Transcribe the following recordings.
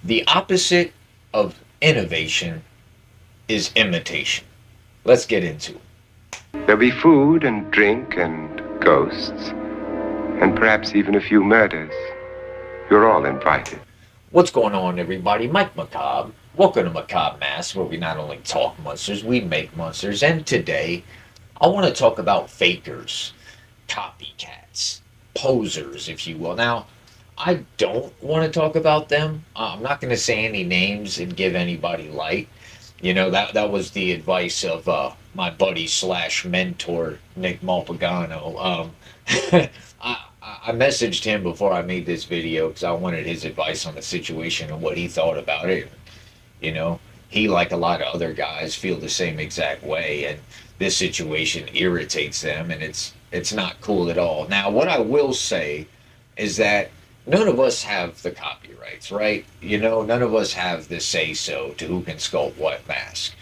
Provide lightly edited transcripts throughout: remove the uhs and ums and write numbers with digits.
The opposite of innovation is imitation. Let's get into it. There'll be food and drink and ghosts, and perhaps even a few murders. You're all invited. What's going on, everybody? Mike Macabre. Welcome to Macabre Mass, where we not only talk monsters, we make monsters. And today, I want to talk about fakers, copycats, posers, if you will. Now, I don't want to talk about them. I'm not going to say any names and give anybody light. You know, that was the advice of my buddy slash mentor, Nick Malpagano. I messaged him before I made this video because I wanted his advice on the situation and what he thought about it. You know, he, like a lot of other guys, feel the same exact way, and this situation irritates them, and it's not cool at all. Now, what I will say is that none of us have the copyrights, right? You know, none of us have the say-so to who can sculpt what mask.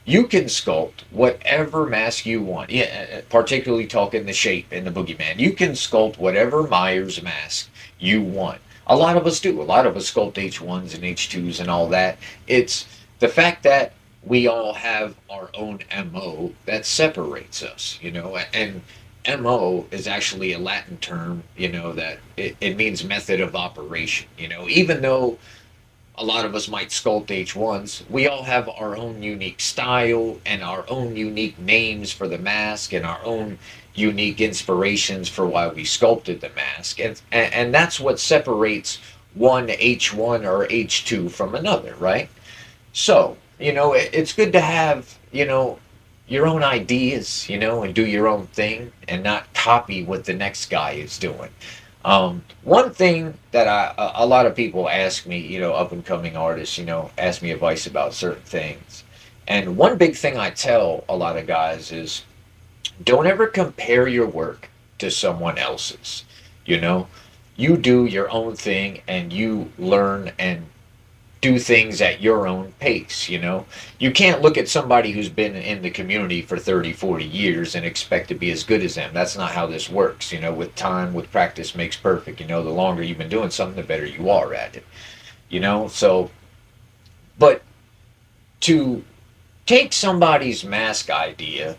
You can sculpt whatever mask you want. Yeah, particularly talking the shape and the boogeyman. You can sculpt whatever Myers mask you want. A lot of us do. A lot of us sculpt H1s and H2s and all that. It's the fact that we all have our own MO that separates us, you know, and MO is actually a Latin term, you know, that it means method of operation, you know, even though a lot of us might sculpt H1s, we all have our own unique style and our own unique names for the mask and our own unique inspirations for why we sculpted the mask. And that's what separates one H1 or H2 from another, right? So, you know, it's good to have, you know, your own ideas, you know, and do your own thing and not copy what the next guy is doing. One thing that a lot of people ask me, you know, up and coming artists, you know, ask me advice about certain things. And one big thing I tell a lot of guys is don't ever compare your work to someone else's. You know, you do your own thing and you learn and do things at your own pace, you know. You can't look at somebody who's been in the community for 30, 40 years and expect to be as good as them. That's not how this works, you know. With time, with practice makes perfect, you know. The longer you've been doing something, the better you are at it, you know. So, but to take somebody's mask idea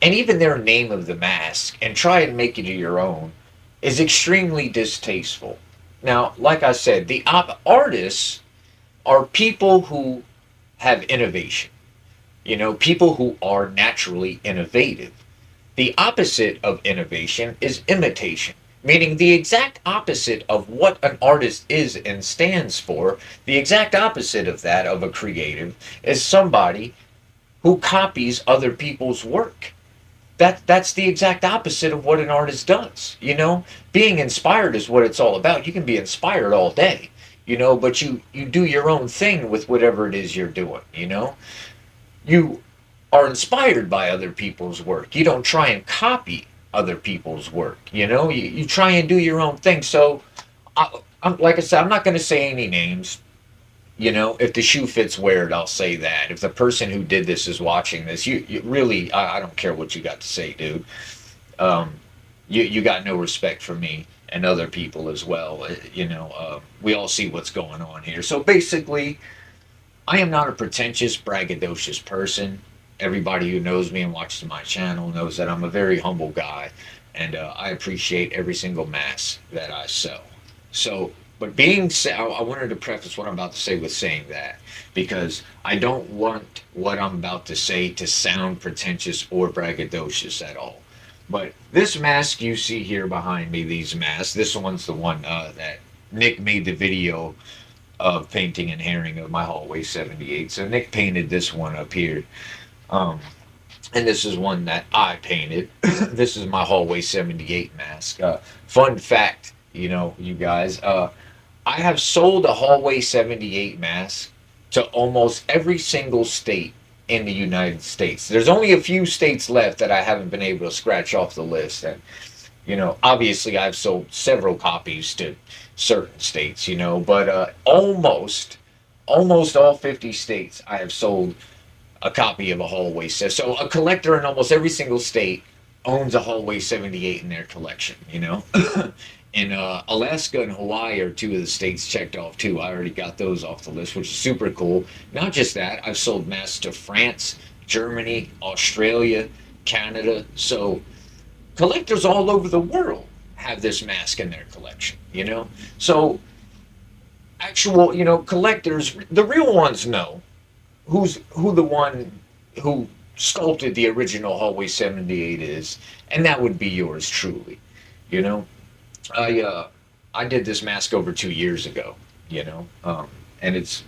and even their name of the mask and try and make it your own is extremely distasteful. Now, like I said, the artists are people who have innovation. You know, people who are naturally innovative. The opposite of innovation is imitation, meaning the exact opposite of what an artist is and stands for. The exact opposite of that of a creative is somebody who copies other people's work. That's the exact opposite of what an artist does. You know, being inspired is what it's all about. You can be inspired all day, you know, but you do your own thing with whatever it is you're doing. You know, you are inspired by other people's work. You don't try and copy other people's work. You know, you try and do your own thing. So, I'm like I said, I'm not going to say any names. You know, if the shoe fits, wear it. I'll say that. If the person who did this is watching this, you really, I don't care what you got to say, dude. Um, you got no respect for me and other people as well. You know, we all see what's going on here. So basically, I am not a pretentious, braggadocious person. Everybody who knows me and watches my channel knows that I'm a very humble guy, and I appreciate every single mass that I sell. So, but being said, I wanted to preface what I'm about to say with saying that because I don't want what I'm about to say to sound pretentious or braggadocious at all. But this mask you see here behind me, these masks, this one's the one that Nick made the video of painting and herring of my hallway 78. So Nick painted this one up here. Um, and this is one that I painted. This is my hallway 78 mask. Fun fact, you know, you guys, I have sold a hallway 78 mask to almost every single state in the United States. There's only a few states left that I haven't been able to scratch off the list. And, you know, obviously I've sold several copies to certain states, you know, but almost all 50 states I have sold a copy of a hallway set. So a collector in almost every single state owns a hallway 78 in their collection, you know. And Alaska and Hawaii are two of the states checked off too. I already got those off the list, which is super cool. Not just that, I've sold masks to France, Germany, Australia, Canada. So collectors all over the world have this mask in their collection, you know? So actual, collectors, the real ones know who the one who sculpted the original Hallway 78 is, and that would be yours truly, you know? I did this mask over 2 years ago, and it's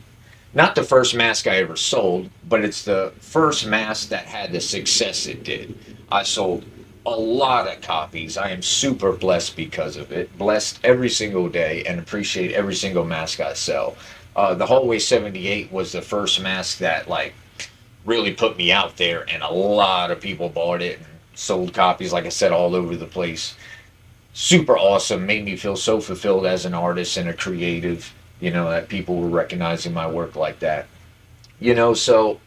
not the first mask I ever sold, but it's the first mask that had the success it did. I sold a lot of copies. I am super blessed because of it. Blessed every single day and appreciate every single mask I sell. The Hallway 78 was the first mask that like really put me out there, and a lot of people bought it and sold copies, like I said, all over the place. Super awesome. Made me feel so fulfilled as an artist and a creative, that people were recognizing my work like that. So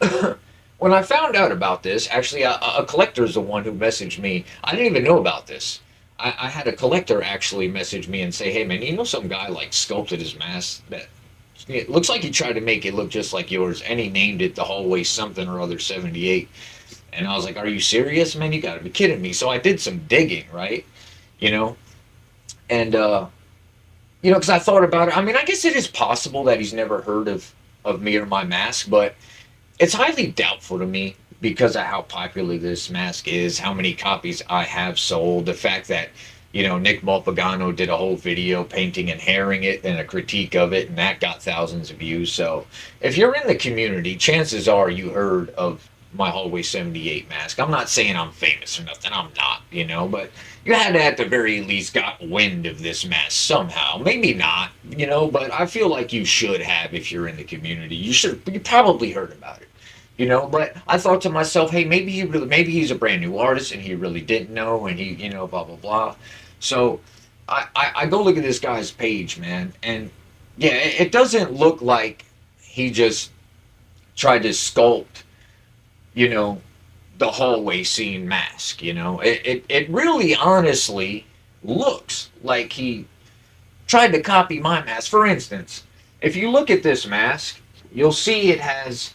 when I found out about this, actually, a collector is the one who messaged me. I didn't even know about this. I had a collector actually message me and say, hey, man, some guy like sculpted his mask that it looks like he tried to make it look just like yours, and he named it the Hallway something or other 78. And I was like, are you serious, man? You gotta be kidding me. So I did some digging, right? You know, and because I thought about it. I mean, I guess it is possible that he's never heard of me or my mask, but it's highly doubtful to me because of how popular this mask is, how many copies I have sold, the fact that Nick Malpagano did a whole video painting and hairing it and a critique of it, and that got thousands of views. So if you're in the community, chances are you heard of my Hallway 78 mask. I'm not saying I'm famous or nothing. I'm not, but you had to at the very least got wind of this mask somehow. Maybe not, but I feel like you should have if you're in the community. You probably heard about it. But I thought to myself, hey, maybe he's a brand new artist and he really didn't know, and he, blah, blah, blah. So I go look at this guy's page, man, and yeah, it doesn't look like he just tried to sculpt, the hallway scene mask, It really honestly looks like he tried to copy my mask. For instance, if you look at this mask, you'll see it has,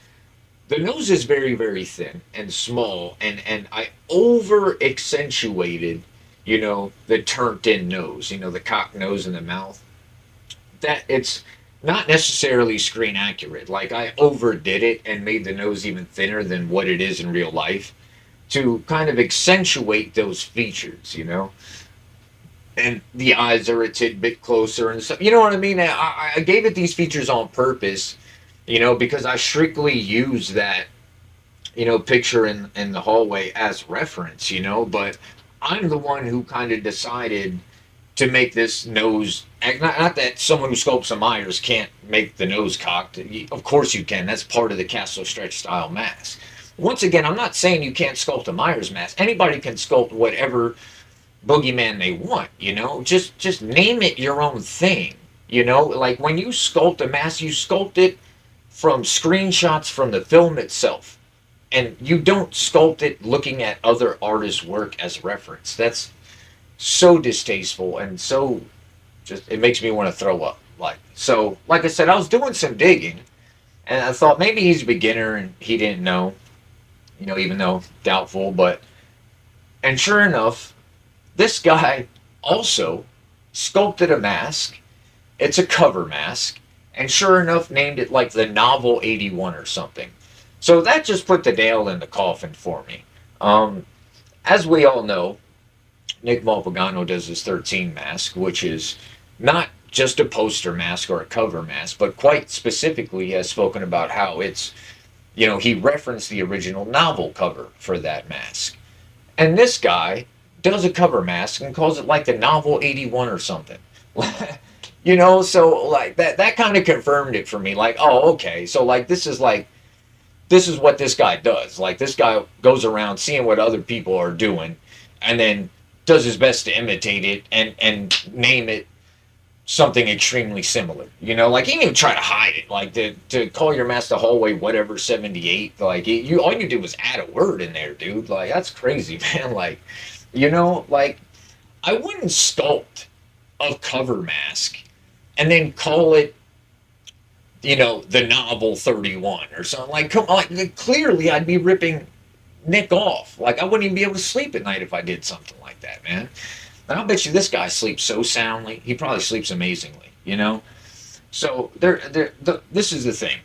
the nose is very, very thin and small, and I over accentuated, the turned in nose, the cocked nose in the mouth. That it's not necessarily screen accurate. Like I overdid it and made the nose even thinner than what it is in real life to kind of accentuate those features, And the eyes are a tidbit closer and stuff. You know what I mean? I gave it these features on purpose, because I strictly use that, picture in the hallway as reference, but I'm the one who kind of decided to make this nose, not that someone who sculpts a Myers can't make the nose cocked. Of course you can. That's part of the Castle Stretch style mask. Once again, I'm not saying you can't sculpt a Myers mask. Anybody can sculpt whatever boogeyman they want, Just name it your own thing, Like when you sculpt a mask, you sculpt it from screenshots from the film itself. And you don't sculpt it looking at other artists' work as reference. That's so distasteful and so just, it makes me want to throw up. Like I said, I was doing some digging and I thought maybe he's a beginner and he didn't know, even though doubtful, and sure enough, this guy also sculpted a mask. It's a cover mask, and sure enough named it like the Novel 81 or something. So that just put the nail in the coffin for me. As we all know, Nick Malpagano does his 13 mask, which is not just a poster mask or a cover mask, but quite specifically has spoken about how it's, he referenced the original novel cover for that mask. And this guy does a cover mask and calls it like the Novel 81 or something. So like that kind of confirmed it for me. Like, oh, okay. So like this is what this guy does. Like this guy goes around seeing what other people are doing and then does his best to imitate it and name it something extremely similar. Like he didn't even try to hide it. Like to call your mask the hallway whatever 78. Like all you did was add a word in there, dude. Like that's crazy, man. Like, like I wouldn't sculpt a cover mask and then call it, you know, the novel 31 or something. Like, come on, like, clearly I'd be ripping Nick off. Like, I wouldn't even be able to sleep at night if I did something like that, man. And I'll bet you this guy sleeps so soundly. He probably sleeps amazingly, you know? So, this is the thing.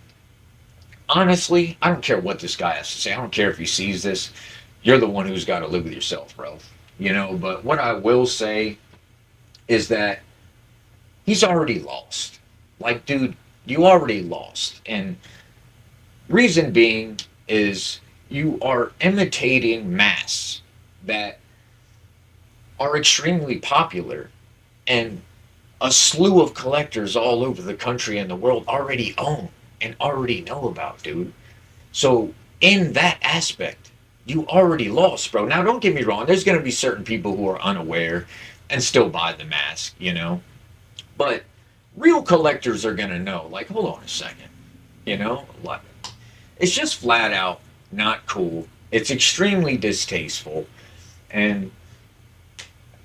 Honestly, I don't care what this guy has to say. I don't care if he sees this. You're the one who's got to live with yourself, bro. You know, but what I will say is that he's already lost. Like, dude, you already lost. And reason being is you are imitating masks that are extremely popular and a slew of collectors all over the country and the world already own and already know about, dude. So in that aspect, you already lost, bro. Now, don't get me wrong. There's going to be certain people who are unaware and still buy the mask, you know. But real collectors are going to know, like, hold on a second, you know. Like, it's just flat out not cool. It's extremely distasteful. And,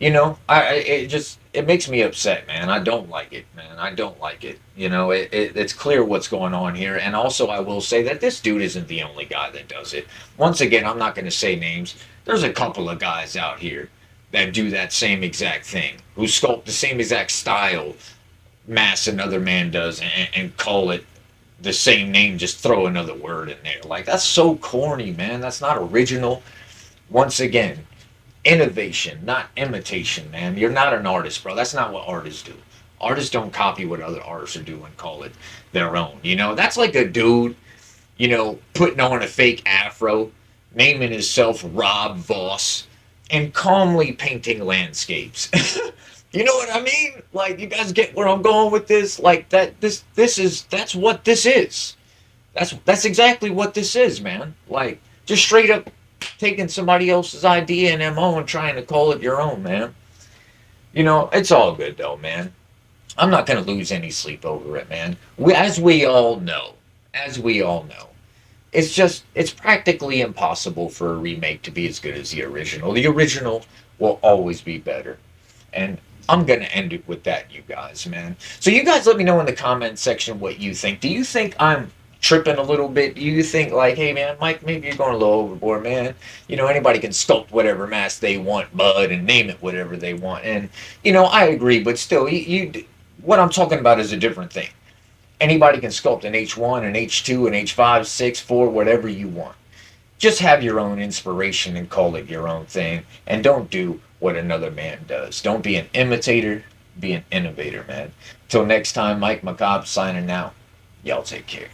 you know, it makes me upset, man. I don't like it, man. I don't like it. You know, it's clear what's going on here. And also, I will say that this dude isn't the only guy that does it. Once again, I'm not going to say names. There's a couple of guys out here that do that same exact thing, who sculpt the same exact style mass another man does and call it the same name, just throw another word in there. Like, that's so corny, man. That's not original. Once again, innovation, not imitation, man. You're not an artist, bro. That's not what artists do. Artists don't copy what other artists are doing and call it their own. You know, that's like a dude, you know, putting on a fake afro, naming himself Rob Voss, and calmly painting landscapes. You know what I mean? Like, you guys get where I'm going with this? Like, that's what this is. That's exactly what this is, man. Like, just straight up taking somebody else's idea and MO and trying to call it your own, man. You know, it's all good though, man. I'm not going to lose any sleep over it, man. As we all know, it's practically impossible for a remake to be as good as the original. The original will always be better. And I'm going to end it with that, you guys, man. So you guys let me know in the comment section what you think. Do you think I'm tripping a little bit? Do you think, like, hey, man, Mike, maybe you're going a little overboard, man? You know, anybody can sculpt whatever mask they want, bud, and name it whatever they want. And, you know, I agree, but still, what I'm talking about is a different thing. Anybody can sculpt an H1, an H2, an H5, 6, 4, whatever you want. Just have your own inspiration and call it your own thing. And don't do what another man does. Don't be an imitator, be an innovator, man. Till next time, Mike Macabre signing out. Y'all take care.